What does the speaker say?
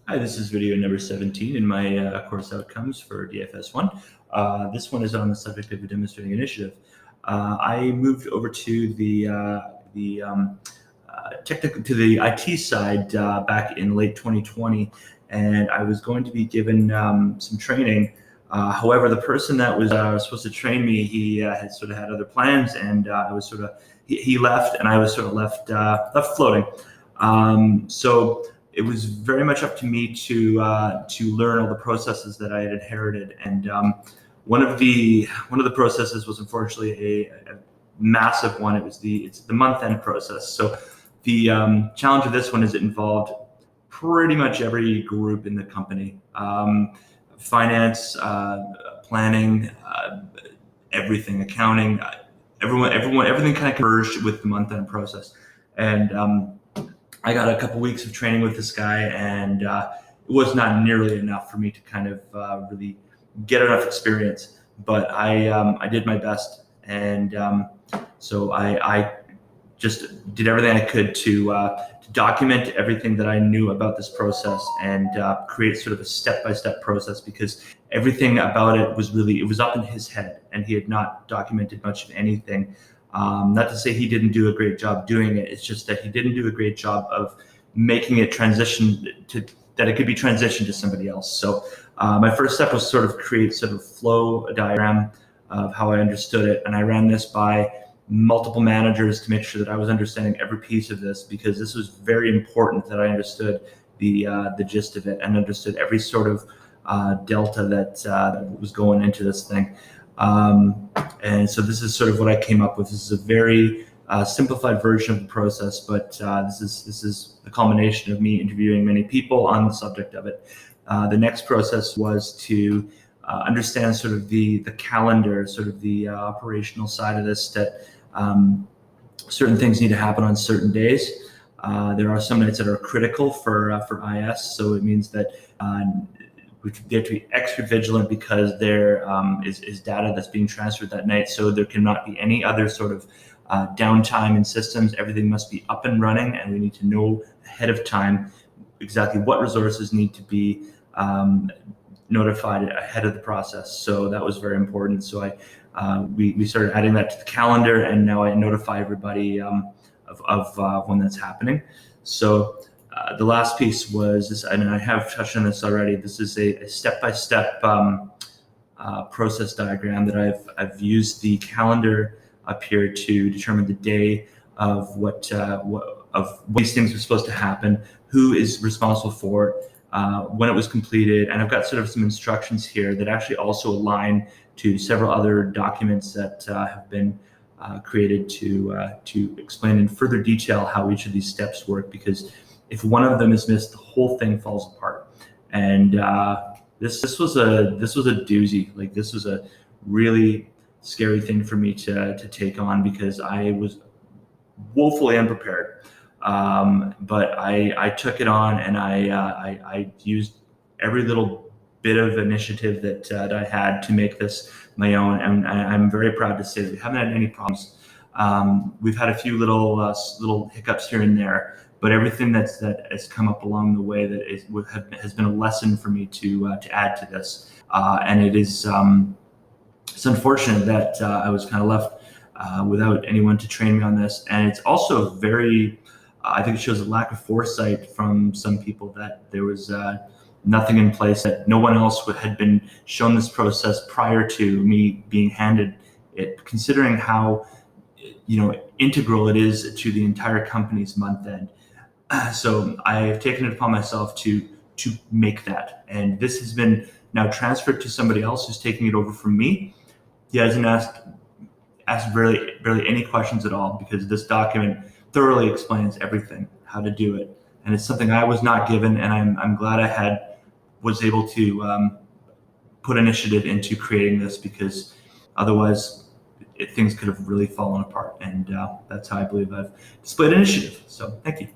Hi, this is video number 17 in my course outcomes for DFS 1. This one is on the subject of a demonstrating initiative. I moved over to the IT side back in late 2020, and I was going to be given some training. However, the person that was supposed to train me, he had sort of had other plans, and he left, and I was sort of left floating. So it was very much up to me to learn all the processes that I had inherited, and one of the processes was unfortunately a massive one. It's the month-end process. So the challenge of this one is it involved pretty much every group in the company, finance, planning, everything, accounting, everything kind of converged with the month-end process, and I got a couple weeks of training with this guy, and it was not nearly enough for me to kind of really get enough experience. But I did my best, and so I just did everything I could to document everything that I knew about this process and create sort of a step-by-step process, because everything about it was up in his head, and he had not documented much of anything. Not to say he didn't do a great job doing it. It's just that he didn't do a great job of making it that it could be transitioned to somebody else. So my first step was sort of create sort of flow diagram of how I understood it. And I ran this by multiple managers to make sure that I was understanding every piece of this, because this was very important that I understood the gist of it and understood every sort of delta that was going into this thing. And so this is sort of what I came up with. This is a very simplified version of the process, but this is the culmination of me interviewing many people on the subject of it. The next process was to understand sort of the calendar, sort of the operational side of this, that certain things need to happen on certain days. There are some nights that are critical for IS, so it means that they have to be extra vigilant, because there is data that's being transferred that night. So there cannot be any other sort of downtime in systems. Everything must be up and running, and we need to know ahead of time exactly what resources need to be notified ahead of the process. So that was very important. So we started adding that to the calendar, and now I notify everybody of when that's happening. So the last piece was this, and I have touched on this already. This is a step-by-step process diagram that I've used the calendar up here to determine the day of what these things are supposed to happen, who is responsible for it, when it was completed, and I've got sort of some instructions here that actually also align to several other documents that have been created to explain in further detail how each of these steps work, because if one of them is missed, the whole thing falls apart. And this was a doozy. Like, this was a really scary thing for me to take on, because I was woefully unprepared. But I took it on, and I used every little bit of initiative that I had to make this my own, and I'm very proud to say that we haven't had any problems. We've had a few little hiccups here and there, but everything that has come up along the way has been a lesson for me to add to this. And it's unfortunate that I was kind of left without anyone to train me on this. And it's also very, I think it shows a lack of foresight from some people, that there was nothing in place, that no one else had been shown this process prior to me being handed it, considering how integral it is to the entire company's month end. So I have taken it upon myself to make that, and this has been now transferred to somebody else who's taking it over from me. He hasn't asked barely any questions at all, because this document thoroughly explains everything, how to do it, and it's something I was not given, and I'm glad I was able to put initiative into creating this, because otherwise things could have really fallen apart. And that's how I believe I've displayed initiative. So thank you.